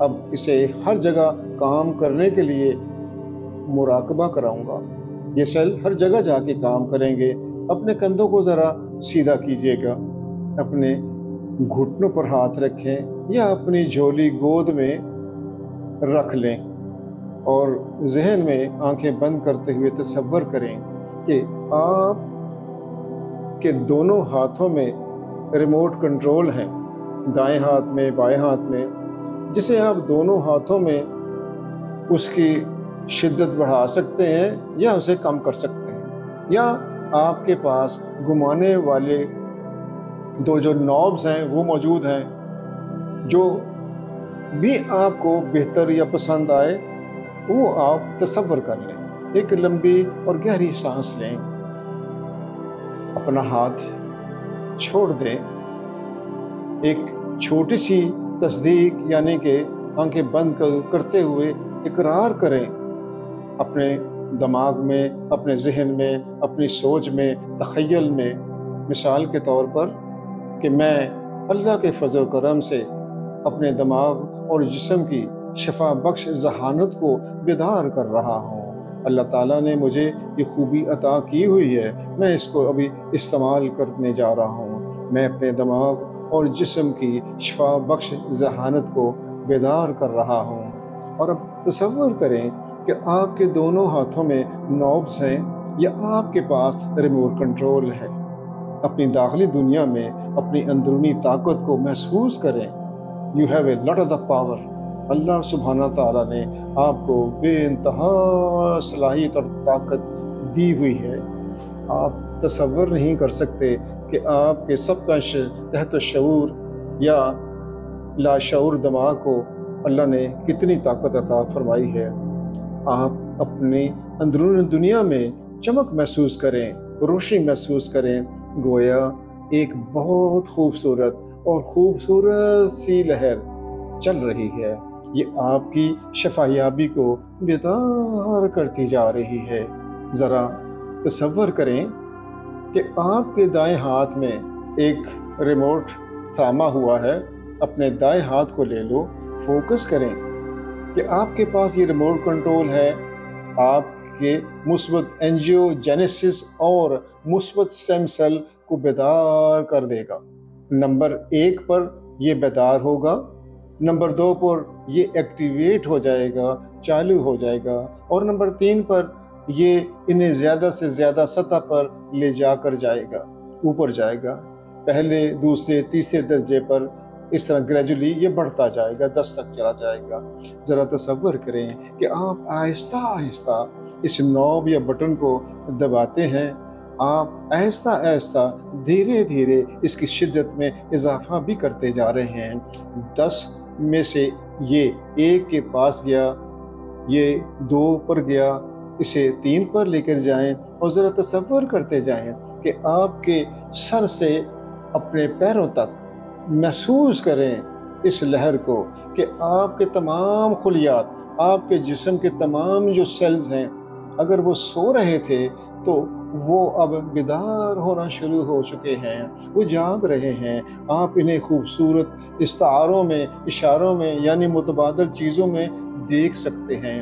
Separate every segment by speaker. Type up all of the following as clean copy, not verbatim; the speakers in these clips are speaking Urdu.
Speaker 1: اب اسے ہر جگہ کام کرنے کے لیے مراقبہ کراؤں گا۔ یہ سیل ہر جگہ جا کے کام کریں گے۔ اپنے کندھوں کو ذرا سیدھا کیجیے گا، اپنے گھٹنوں پر ہاتھ رکھیں یا اپنی جھولی گود میں رکھ لیں اور ذہن میں آنکھیں بند کرتے ہوئے تصور کریں کہ آپ کے دونوں ہاتھوں میں ریموٹ کنٹرول ہے، دائیں ہاتھ میں بائیں ہاتھ میں، جسے آپ دونوں ہاتھوں میں اس کی شدت بڑھا سکتے ہیں یا اسے کم کر سکتے ہیں، یا آپ کے پاس گھمانے والے دو جو نوبز ہیں وہ موجود ہیں، جو بھی آپ کو بہتر یا پسند آئے وہ آپ تصور کر لیں۔ ایک لمبی اور گہری سانس لیں، اپنا ہاتھ چھوڑ دیں، ایک چھوٹی سی تصدیق یعنی کہ آنکھیں بند کرتے ہوئے اقرار کریں اپنے دماغ میں، اپنے ذہن میں، اپنی سوچ میں، تخیل میں، مثال کے طور پر کہ میں اللہ کے فضل و کرم سے اپنے دماغ اور جسم کی شفا بخش ذہانت کو بیدار کر رہا ہوں۔ اللہ تعالیٰ نے مجھے یہ خوبی عطا کی ہوئی ہے، میں اس کو ابھی استعمال کرنے جا رہا ہوں۔ میں اپنے دماغ اور جسم کی شفا بخش ذہانت کو بیدار کر رہا ہوں۔ اور اب تصور کریں کہ آپ کے دونوں ہاتھوں میں نوبز ہیں یا آپ کے پاس ریموٹ کنٹرول ہے۔ اپنی داخلی دنیا میں اپنی اندرونی طاقت کو محسوس کریں۔ You have a lot of the power۔ اللہ سبحانہ تعالیٰ نے آپ کو بے انتہا صلاحیت اور طاقت دی ہوئی ہے۔ آپ تصور نہیں کر سکتے کہ آپ کے سب کانشیس تحت شعور یا لاشعور دماغ کو اللہ نے کتنی طاقت عطا فرمائی ہے۔ آپ اپنی اندرونی دنیا میں چمک محسوس کریں، روشنی محسوس کریں، گویا ایک بہت خوبصورت اور خوبصورت سی لہر چل رہی ہے۔ یہ آپ کی شفایابی کو بیدار کرتی جا رہی ہے۔ ذرا تصور کریں کہ آپ کے دائیں ہاتھ میں ایک ریموٹ تھاما ہوا ہے۔ اپنے دائیں ہاتھ کو لے لو، فوکس کریں کہ آپ کے پاس یہ ریموٹ کنٹرول ہے۔ آپ کے مثبت اینجیوجینیسس اور مثبت اسٹیم سیل کو بیدار کر دے گا۔ نمبر 1 پر یہ بیدار ہوگا، نمبر 2 پر یہ ایکٹیویٹ ہو جائے گا، چالو ہو جائے گا، اور نمبر 3 پر یہ انہیں زیادہ سے زیادہ سطح پر لے جا کر جائے گا، اوپر جائے گا، پہلے دوسرے تیسرے درجے پر، اس طرح گریجولی یہ بڑھتا جائے گا، 10 تک چلا جائے گا۔ ذرا تصور کریں کہ آپ آہستہ آہستہ اس نوب یا بٹن کو دباتے ہیں، آپ آہستہ آہستہ دھیرے دھیرے اس کی شدت میں اضافہ بھی کرتے جا رہے ہیں۔ 10 میں سے یہ 1 کے پاس گیا، یہ 2 پر گیا، اسے 3 پر لے کر جائیں اور ذرا تصور کرتے جائیں کہ آپ کے سر سے اپنے پیروں تک محسوس کریں اس لہر کو کہ آپ کے تمام خلیات، آپ کے جسم کے تمام جو سیلز ہیں، اگر وہ سو رہے تھے تو وہ اب بیدار ہونا شروع ہو چکے ہیں، وہ جاگ رہے ہیں۔ آپ انہیں خوبصورت استعاروں میں، اشاروں میں یعنی متبادل چیزوں میں دیکھ سکتے ہیں۔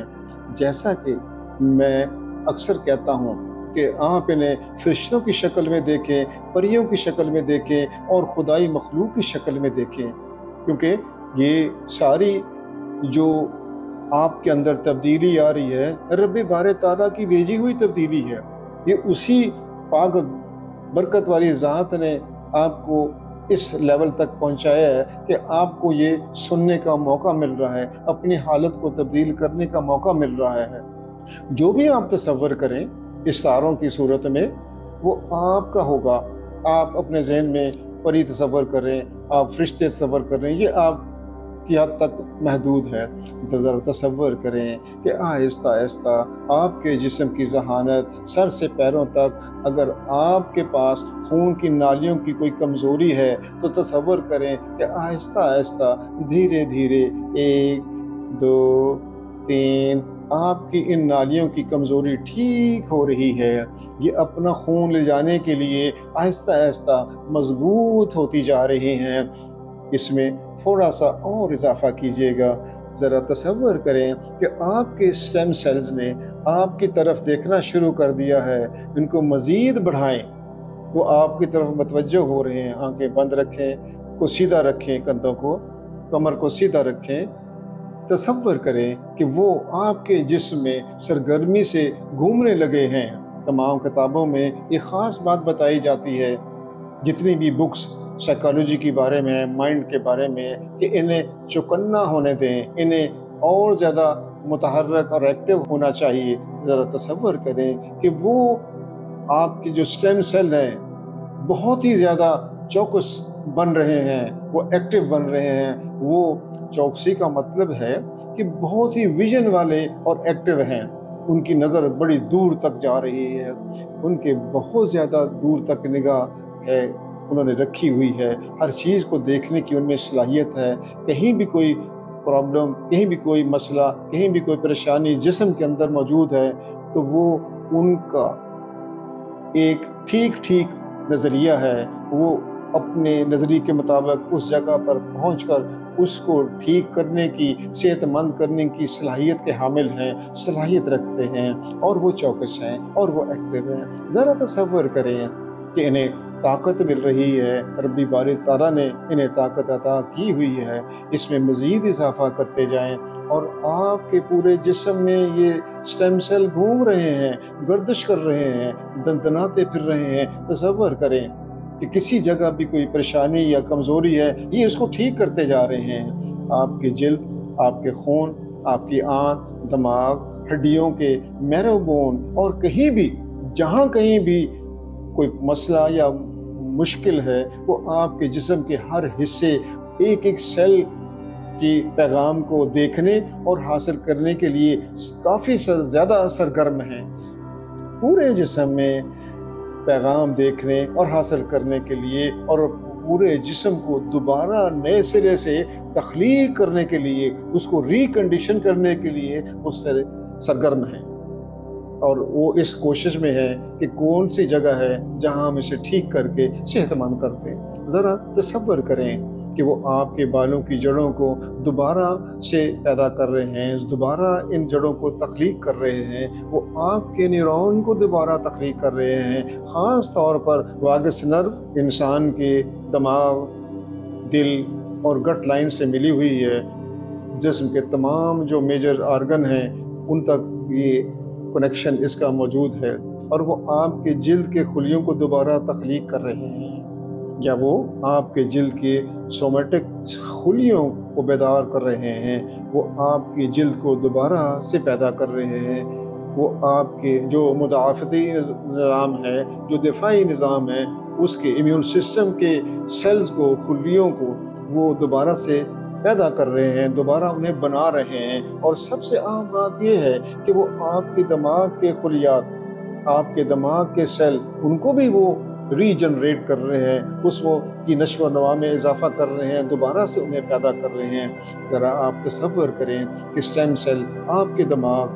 Speaker 1: جیسا کہ میں اکثر کہتا ہوں کہ آپ انہیں فرشتوں کی شکل میں دیکھیں، پریوں کی شکل میں دیکھیں اور خدائی مخلوق کی شکل میں دیکھیں، کیونکہ یہ ساری جو آپ کے اندر تبدیلی آ رہی ہے رب بارے تعالیٰ کی بھیجی ہوئی تبدیلی ہے۔ یہ اسی پاک برکت والی ذات نے آپ کو اس لیول تک پہنچایا ہے کہ آپ کو یہ سننے کا موقع مل رہا ہے، اپنی حالت کو تبدیل کرنے کا موقع مل رہا ہے۔ جو بھی آپ تصور کریں استعاروں کی صورت میں وہ آپ کا ہوگا۔ آپ اپنے ذہن میں پری تصور کریں، آپ فرشتے تصور کریں، یہ آپ کی حد تک محدود ہے۔ ذرا تصور کریں کہ آہستہ آہستہ آپ کے جسم کی ذہانت سر سے پیروں تک، اگر آپ کے پاس خون کی نالیوں کی کوئی کمزوری ہے تو تصور کریں کہ آہستہ آہستہ دھیرے دھیرے 1 2 3 آپ کی ان نالیوں کی کمزوری ٹھیک ہو رہی ہے۔ یہ اپنا خون لے جانے کے لیے آہستہ آہستہ مضبوط ہوتی جا رہی ہیں۔ اس میں تھوڑا سا اور اضافہ کیجیے گا، ذرا تصور کریں کہ آپ کے اسٹیم سیلز نے آپ کی طرف دیکھنا شروع کر دیا ہے، ان کو مزید بڑھائیں، وہ آپ کی طرف متوجہ ہو رہے ہیں۔ آنکھیں بند رکھیں، کو سیدھا رکھیں، کندھوں کو، کمر کو سیدھا رکھیں۔ تصور کریں کہ وہ آپ کے جسم میں سرگرمی سے گھومنے لگے ہیں۔ تمام کتابوں میں ایک خاص بات بتائی جاتی ہے، جتنی بھی بکس سائیکالوجی کے بارے میں، مائنڈ کے بارے میں، کہ انہیں چوکنا ہونے دیں، انہیں اور زیادہ متحرک اور ایکٹیو ہونا چاہیے۔ ذرا تصور کریں کہ وہ آپ کے جو اسٹیم سیل ہیں بہت ہی زیادہ چوکس بن رہے ہیں، وہ ایکٹیو بن رہے ہیں۔ وہ چوکسی کا مطلب ہے کہ بہت ہی ویژن والے اور ایکٹیو ہیں، ان کی نظر بڑی دور تک جا رہی ہے، ان کے بہت زیادہ دور تک نگاہ ہے، انہوں نے رکھی ہوئی ہے، ہر چیز کو دیکھنے کی ان میں صلاحیت ہے۔ کہیں بھی کوئی پرابلم، کہیں بھی کوئی مسئلہ، کہیں بھی کوئی پریشانی جسم کے اندر موجود ہے تو وہ ان کا ایک ٹھیک نظریہ ہے، وہ اپنے نظریے کے مطابق اس جگہ پر پہنچ کر اس کو ٹھیک کرنے کی، صحت مند کرنے کی صلاحیت کے حامل ہیں، صلاحیت رکھتے ہیں، اور وہ چوکس ہیں اور وہ ایکٹیو ہیں۔ ذرا تصور کریں کہ انہیں طاقت مل رہی ہے، ربی باری تعالیٰ نے انہیں طاقت عطا کی ہوئی ہے، اس میں مزید اضافہ کرتے جائیں، اور آپ کے پورے جسم میں یہ اسٹیم سیل گھوم رہے ہیں، گردش کر رہے ہیں، دندناتے پھر رہے ہیں۔ تصور کریں کہ کسی جگہ بھی کوئی پریشانی یا کمزوری ہے، یہ اس کو ٹھیک کرتے جا رہے ہیں۔ آپ کی جلد، آپ کے خون، آپ کی آنت، دماغ، ہڈیوں کے میرو بون، اور کہیں بھی جہاں کہیں بھی کوئی مسئلہ یا مشکل ہے، وہ آپ کے جسم کے ہر حصے ایک سیل کی پیغام کو دیکھنے اور حاصل کرنے کے لیے کافی زیادہ سرگرم ہیں۔ پورے جسم میں پیغام دیکھنے اور حاصل کرنے کے لیے، اور پورے جسم کو دوبارہ نئے سرے سے تخلیق کرنے کے لیے، اس کو ریکنڈیشن کرنے کے لیے وہ سرگرم ہیں، اور وہ اس کوشش میں ہے کہ کون سی جگہ ہے جہاں ہم اسے ٹھیک کر کے صحت مند کرتے ہیں۔ ذرا تصور کریں کہ وہ آپ کے بالوں کی جڑوں کو دوبارہ سے پیدا کر رہے ہیں، دوبارہ ان جڑوں کو تخلیق کر رہے ہیں، وہ آپ کے نیورون کو دوبارہ تخلیق کر رہے ہیں۔ خاص طور پر واگس نرو انسان کے دماغ، دل اور گٹ لائن سے ملی ہوئی ہے، جسم کے تمام جو میجر آرگن ہیں ان تک یہ کنیکشن اس کا موجود ہے، اور وہ آپ کے جلد کے خلیوں کو دوبارہ تخلیق کر رہے ہیں، یا وہ آپ کے جلد کے سومیٹک خلیوں کو بیدار کر رہے ہیں، وہ آپ کی جلد کو دوبارہ سے پیدا کر رہے ہیں، وہ آپ کے جو مدافعتی نظام ہے، جو دفاعی نظام ہے، اس کے امیون سسٹم کے سیلز کو، خلیوں کو وہ دوبارہ سے پیدا کر رہے ہیں، دوبارہ انہیں بنا رہے ہیں۔ اور سب سے اہم بات یہ ہے کہ وہ آپ کے دماغ کے خلیات، آپ کے دماغ کے سیل، ان کو بھی وہ ری جنریٹ کر رہے ہیں، اس وہ کی نشو و نما میں اضافہ کر رہے ہیں، دوبارہ سے انہیں پیدا کر رہے ہیں۔ ذرا آپ تصور کریں کہ اسٹیم سیل آپ کے دماغ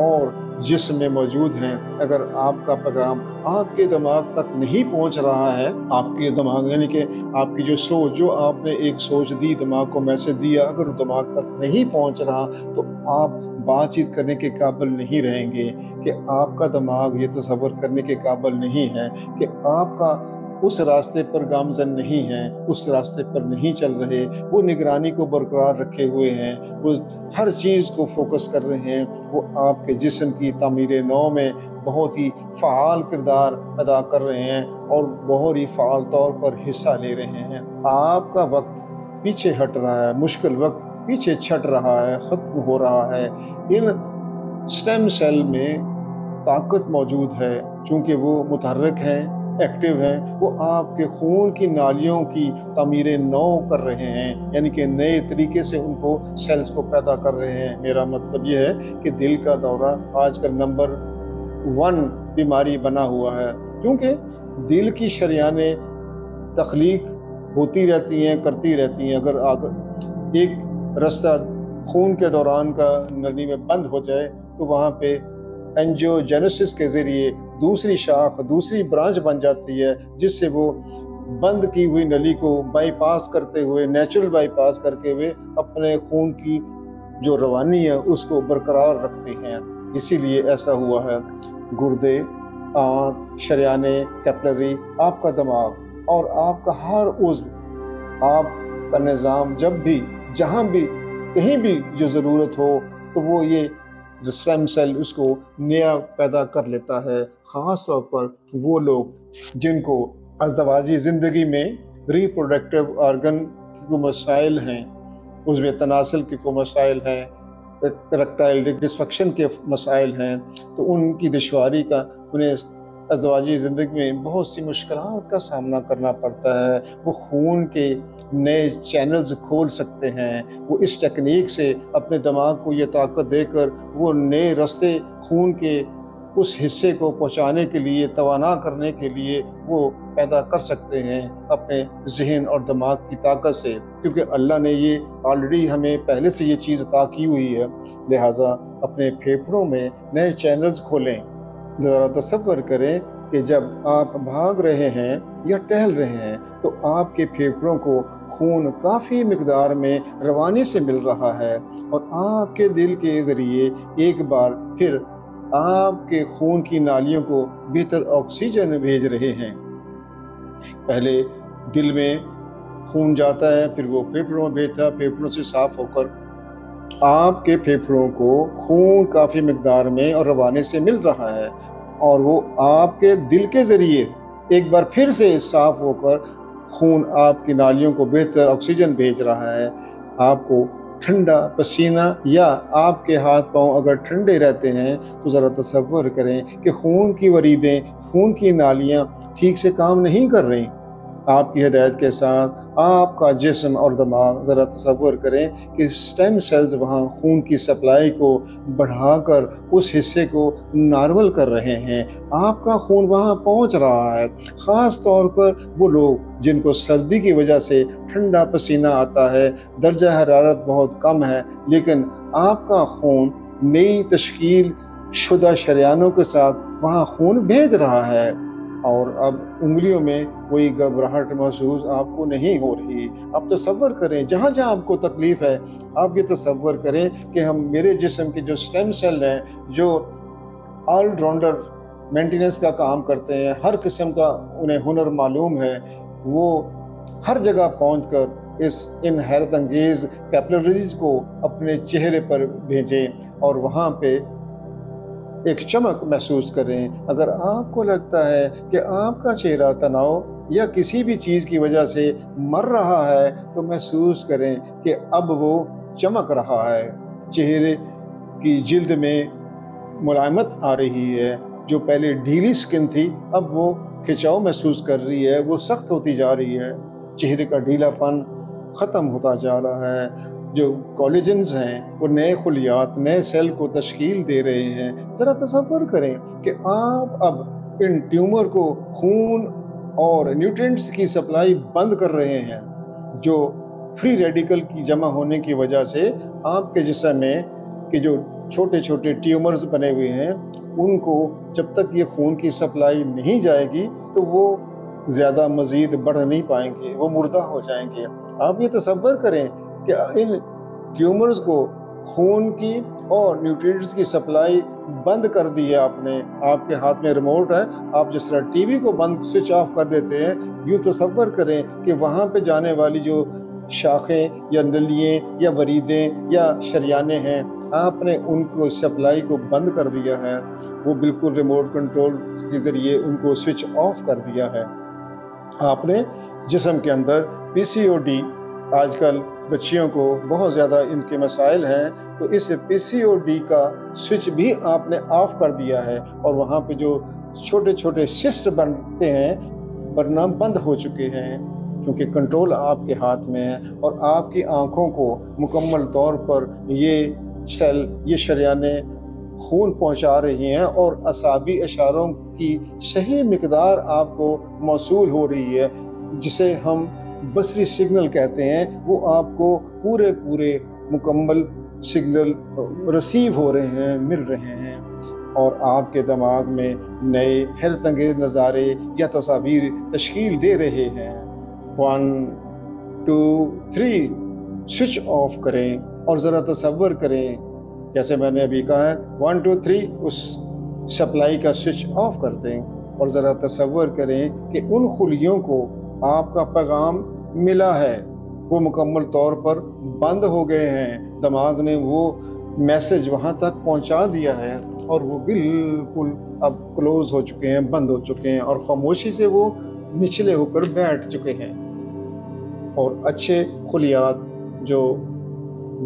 Speaker 1: اور جسم میں موجود ہیں۔ اگر آپ کا پیغام آپ کے دماغ تک نہیں پہنچ رہا ہے، آپ کے دماغ یعنی کہ آپ کی جو سوچ، جو آپ نے ایک سوچ دی، دماغ کو میسج دیا، اگر دماغ تک نہیں پہنچ رہا تو آپ بات چیت کرنے کے قابل نہیں رہیں گے، کہ آپ کا دماغ یہ تصور کرنے کے قابل نہیں ہے کہ آپ کا اس راستے پر گامزن نہیں ہے، اس راستے پر نہیں چل رہے، وہ نگرانی کو برقرار رکھے ہوئے ہیں، وہ ہر چیز کو فوکس کر رہے ہیں، وہ آپ کے جسم کی تعمیر نو میں بہت ہی فعال کردار ادا کر رہے ہیں اور بہت ہی فعال طور پر حصہ لے رہے ہیں۔ آپ کا وقت پیچھے ہٹ رہا ہے، مشکل وقت پیچھے چھٹ رہا ہے، ختم ہو رہا ہے۔ ان اسٹیم سیل میں طاقت موجود ہے، چونکہ وہ متحرک ہیں، ایکٹیو ہیں، وہ آپ کے خون کی نالیوں کی تعمیر نو کر رہے ہیں، یعنی کہ نئے طریقے سے ان کو سیلز کو پیدا کر رہے ہیں۔ میرا مطلب یہ ہے کہ دل کا دورہ آج کل نمبر 1 بیماری بنا ہوا ہے، کیونکہ دل کی شریانیں تخلیق ہوتی رہتی ہیں، کرتی رہتی ہیں۔ اگر ایک رستہ خون کے دوران کا نلی میں بند ہو جائے تو وہاں پہ اینجیوجینسس کے ذریعے دوسری شاخ، دوسری برانچ بن جاتی ہے، جس سے وہ بند کی ہوئی نلی کو بائی پاس کرتے ہوئے، نیچرل بائی پاس کرتے ہوئے اپنے خون کی جو روانی ہے اس کو برقرار رکھتے ہیں۔ اسی لیے ایسا ہوا ہے۔ گردے، آنت، شریانے، کیپلری، آپ کا دماغ اور آپ کا ہر عضو، آپ کا نظام جب بھی جہاں بھی کہیں بھی جو ضرورت ہو تو وہ یہ اسٹیم سیل اس کو نیا پیدا کر لیتا ہے۔ خاص طور پر وہ لوگ جن کو ازدواجی زندگی میں ریپروڈکٹیو آرگن کی کوئی مسائل ہیں، عضو تناسل کے کوئی مسائل ہیں، ریکٹائل ڈسفنکشن کے مسائل ہیں، تو ان کی دشواری کا انہیں ازدواجی زندگی میں بہت سی مشکلات کا سامنا کرنا پڑتا ہے۔ وہ خون کے نئے چینلز کھول سکتے ہیں، وہ اس ٹیکنیک سے اپنے دماغ کو یہ طاقت دے کر وہ نئے راستے خون کے اس حصے کو پہنچانے کے لیے، توانا کرنے کے لیے وہ پیدا کر سکتے ہیں اپنے ذہن اور دماغ کی طاقت سے، کیونکہ اللہ نے یہ آلریڈی ہمیں پہلے سے یہ چیز عطا کی ہوئی ہے۔ لہٰذا اپنے پھیپھڑوں میں نئے چینلز کھولیں۔ ذرا تصور کریں کہ جب آپ بھاگ رہے ہیں یا ٹہل رہے ہیں تو آپ کے پھیپھڑوں کو خون کافی مقدار میں روانی سے مل رہا ہے، اور آپ کے دل کے ذریعے ایک بار پھر آپ کے خون کی نالیوں کو بہتر آکسیجن بھیج رہے ہیں۔ پہلے دل میں خون جاتا ہے، پھر وہ پھیپھڑوں میں بہتا ہے، پھیپھڑوں سے صاف ہو کر آپ کے پھیپھڑوں کو خون کافی مقدار میں اور روانی سے مل رہا ہے، اور وہ آپ کے دل کے ذریعے ایک بار پھر سے صاف ہو کر خون آپ کی نالیوں کو بہتر آکسیجن بھیج رہا ہے۔ آپ کو ٹھنڈا پسینہ یا آپ کے ہاتھ پاؤں اگر ٹھنڈے رہتے ہیں تو ذرا تصور کریں کہ خون کی وریدیں، خون کی نالیاں ٹھیک سے کام نہیں کر رہی۔ آپ کی ہدایت کے ساتھ آپ کا جسم اور دماغ، ذرا تصور کریں کہ سٹیم سیلز وہاں خون کی سپلائی کو بڑھا کر اس حصے کو نارمل کر رہے ہیں، آپ کا خون وہاں پہنچ رہا ہے۔ خاص طور پر وہ لوگ جن کو سردی کی وجہ سے ٹھنڈا پسینہ آتا ہے، درجہ حرارت بہت کم ہے، لیکن آپ کا خون نئی تشکیل شدہ شریانوں کے ساتھ وہاں خون بھیج رہا ہے، اور اب انگلیوں میں کوئی گھبراہٹ محسوس آپ کو نہیں ہو رہی۔ آپ تصور کریں جہاں جہاں آپ کو تکلیف ہے، آپ یہ تصور کریں کہ میرے جسم کے جو سٹیم سیل ہیں، جو آل راؤنڈر مینٹیننس کا کام کرتے ہیں، ہر قسم کا انہیں ہنر معلوم ہے، وہ ہر جگہ پہنچ کر ان حیرت انگیز کیپلریز کو اپنے چہرے پر بھیجیں اور وہاں پہ ایک چمک محسوس کریں۔ اگر آپ کو لگتا ہے کہ آپ کا چہرہ تناؤ یا کسی بھی چیز کی وجہ سے مر رہا ہے تو محسوس کریں کہ اب وہ چمک رہا ہے، چہرے کی جلد میں ملائمت آ رہی ہے، جو پہلے ڈھیلی سکن تھی اب وہ کھچاؤ محسوس کر رہی ہے، وہ سخت ہوتی جا رہی ہے، چہرے کا ڈھیلا پن ختم ہوتا جا رہا ہے، جو کولیجنز ہیں وہ نئے خلیات، نئے سیل کو تشکیل دے رہے ہیں۔ ذرا تصور کریں کہ آپ اب ان ٹیومر کو خون اور نیوٹرینٹس کی سپلائی بند کر رہے ہیں، جو فری ریڈیکل کی جمع ہونے کی وجہ سے آپ کے جسم میں کہ جو چھوٹے چھوٹے ٹیومرز بنے ہوئے ہیں ان کو جب تک یہ خون کی سپلائی نہیں جائے گی تو وہ زیادہ مزید بڑھ نہیں پائیں گے، وہ مردہ ہو جائیں گے۔ آپ یہ تصور کریں کہ ان ٹیومرز کو خون کی اور نیوٹرینٹس کی سپلائی بند کر دی ہے آپ نے، آپ کے ہاتھ میں ریموٹ ہے، آپ جس طرح ٹی وی کو بند سوئچ آف کر دیتے ہیں، یوں تصور کریں کہ وہاں پہ جانے والی جو شاخیں یا نلیاں یا وریدیں یا شریانے ہیں، آپ نے ان کو سپلائی کو بند کر دیا ہے، وہ بالکل ریموٹ کنٹرول کے ذریعے ان کو سوئچ آف کر دیا ہے۔ آپ نے جسم کے اندر پی سی او ڈی، آج کل بچیوں کو بہت زیادہ ان کے مسائل ہیں، تو اس پی سی او ڈی کا سوئچ بھی آپ نے آف کر دیا ہے، اور وہاں پہ جو چھوٹے چھوٹے سسٹ بنتے ہیں بننا بند ہو چکے ہیں، کیونکہ کنٹرول آپ کے ہاتھ میں ہے، اور آپ کی آنکھوں کو مکمل طور پر یہ سیل، یہ شریانیں خون پہنچا رہی ہیں، اور اعصابی اشاروں کی صحیح مقدار آپ کو موصول ہو رہی ہے، جسے ہم بصری سگنل کہتے ہیں، وہ آپ کو پورے مکمل سگنل رسیو ہو رہے ہیں، مل رہے ہیں، اور آپ کے دماغ میں نئے حیرت انگیز نظارے یا تصاویر تشکیل دے رہے ہیں۔ 1 2 3 سوئچ آف کریں، اور ذرا تصور کریں، جیسے میں نے ابھی کہا ہے 1 2 3 اس سپلائی کا سوئچ آف کر دیں، اور ذرا تصور کریں کہ ان خلیوں کو آپ کا پیغام ملا ہے، وہ مکمل طور پر بند ہو گئے ہیں، دماغ نے وہ میسج وہاں تک پہنچا دیا ہے اور وہ بالکل اب کلوز ہو چکے ہیں، بند ہو چکے ہیں، اور خاموشی سے وہ نچلے ہو کر بیٹھ چکے ہیں۔ اور اچھے خلیات جو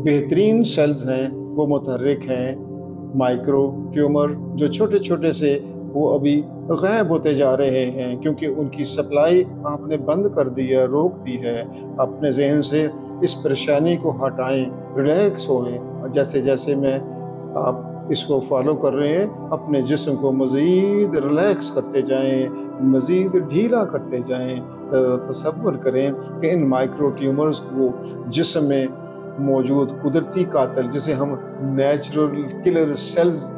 Speaker 1: بہترین سیلز ہیں وہ متحرک ہیں، مائکرو ٹیومر جو چھوٹے چھوٹے سے وہ ابھی غائب ہوتے جا رہے ہیں کیونکہ ان کی سپلائی آپ نے بند کر دی ہے، روک دی ہے۔ اپنے ذہن سے اس پریشانی کو ہٹائیں، ریلیکس ہوئیں، اور جیسے جیسے میں آپ اس کو فالو کر رہے ہیں اپنے جسم کو مزید ریلیکس کرتے جائیں، مزید ڈھیلا کرتے جائیں۔ تصور کریں کہ ان مائکرو ٹیومرز کو جسم میں موجود قدرتی قاتل جسے ہم نیچرل کلر سیلز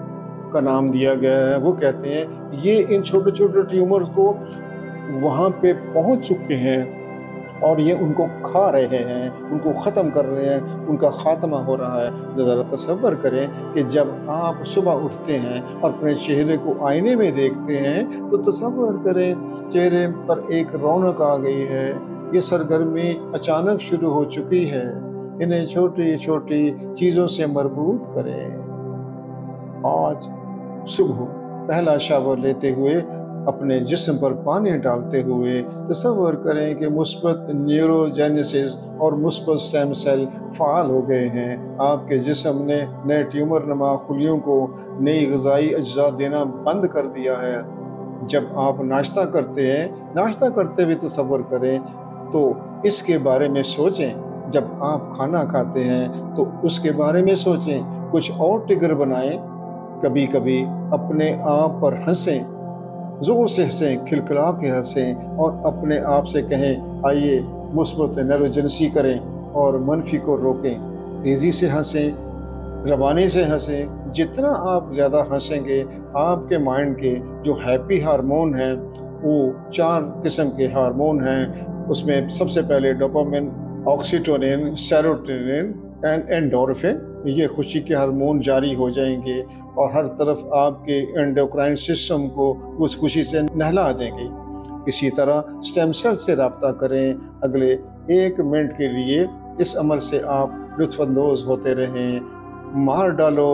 Speaker 1: کا نام دیا گیا ہے، وہ کہتے ہیں یہ ان چھوٹے چھوٹے ٹیومرز کو وہاں پہ پہنچ چکے ہیں اور یہ ان کو کھا رہے ہیں، ان کو ختم کر رہے ہیں، ان کا خاتمہ ہو رہا ہے۔ ذرا تصور کریں کہ جب آپ صبح اٹھتے ہیں اور اپنے چہرے کو آئینے میں دیکھتے ہیں تو تصور کریں چہرے پر ایک رونق آ گئی ہے، یہ سرگرمی اچانک شروع ہو چکی ہے۔ انہیں چھوٹی چھوٹی چیزوں سے مربوط کریں۔ آج صبح پہلا شاور لیتے ہوئے اپنے جسم پر پانی ڈالتے ہوئے تصور کریں کہ مثبت نیوروجینیسس اور مثبت سٹیم سیل فعال ہو گئے ہیں۔ آپ کے جسم نے نئے ٹیومر نما خلیوں کو نئی غذائی اجزاء دینا بند کر دیا ہے۔ جب آپ ناشتہ کرتے ہیں، ناشتہ کرتے ہوئے تصور کریں تو اس کے بارے میں سوچیں، جب آپ کھانا کھاتے ہیں تو اس کے بارے میں سوچیں، کچھ اور ٹریگر بنائیں، کبھی کبھی اپنے آپ پر ہنسیں، زور سے ہنسیں، کھلکھلا کے ہنسیں اور اپنے آپ سے کہیں آئیے مثبت نیوروجنسی کریں اور منفی کو روکیں۔ تیزی سے ہنسیں، روانی سے ہنسیں، جتنا آپ زیادہ ہنسیں گے آپ کے مائنڈ کے جو ہیپی ہارمون ہیں، وہ 4 قسم کے ہارمون ہیں، اس میں سب سے پہلے ڈوپامن، آکسیٹونین، سیروٹونین اینڈ اینڈورفن، یہ خوشی کے ہارمون جاری ہو جائیں گے اور ہر طرف آپ کے انڈوکرائن سسٹم کو اس خوشی سے نہلا دیں گے۔ اسی طرح سٹیم سیل سے رابطہ کریں، اگلے 1 منٹ کے لیے اس عمل سے آپ لطف اندوز ہوتے رہیں۔ مار ڈالو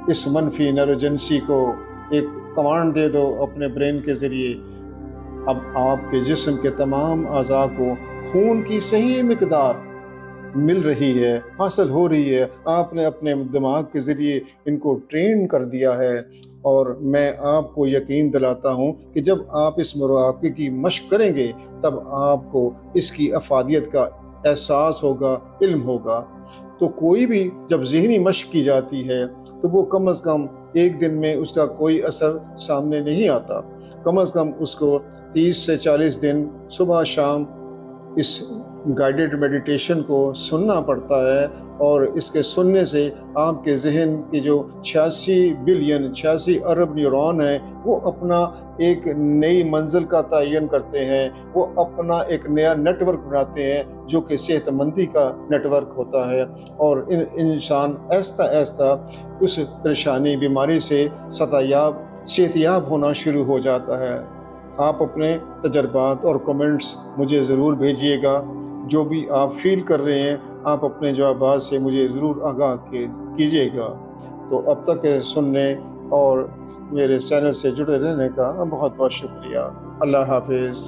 Speaker 1: اس منفی نیوروجنسی کو، ایک کمانڈ دے دو اپنے برین کے ذریعے۔ اب آپ کے جسم کے تمام اعضاء کو خون کی صحیح مقدار مل رہی ہے، حاصل ہو رہی ہے، آپ نے اپنے دماغ کے ذریعے ان کو ٹرین کر دیا ہے، اور میں آپ کو یقین دلاتا ہوں کہ جب آپ اس مراقبے کی مشق کریں گے تب آپ کو اس کی افادیت کا احساس ہوگا، علم ہوگا۔ تو کوئی بھی جب ذہنی مشق کی جاتی ہے تو وہ کم از کم 1 دن میں اس کا کوئی اثر سامنے نہیں آتا، کم از کم اس کو 30 سے 40 دن صبح شام اس گائیڈڈ میڈیٹیشن کو سننا پڑتا ہے، اور اس کے سننے سے آپ کے ذہن کی جو 86 ارب نیورون ہیں وہ اپنا ایک نئی منزل کا تعین کرتے ہیں، وہ اپنا ایک نیا نیٹ ورک بناتے ہیں جو کہ صحت مندی کا نیٹ ورک ہوتا ہے، اور انسان آہستہ آہستہ اس پریشانی بیماری سے صحت یاب ہونا شروع ہو جاتا ہے۔ آپ اپنے تجربات اور کمنٹس مجھے ضرور بھیجیے گا، جو بھی آپ فیل کر رہے ہیں آپ اپنے جوابات سے مجھے ضرور آگاہ کیجیے گا۔ تو اب تک سننے اور میرے چینل سے جڑے رہنے کا بہت بہت شکریہ۔ اللہ حافظ۔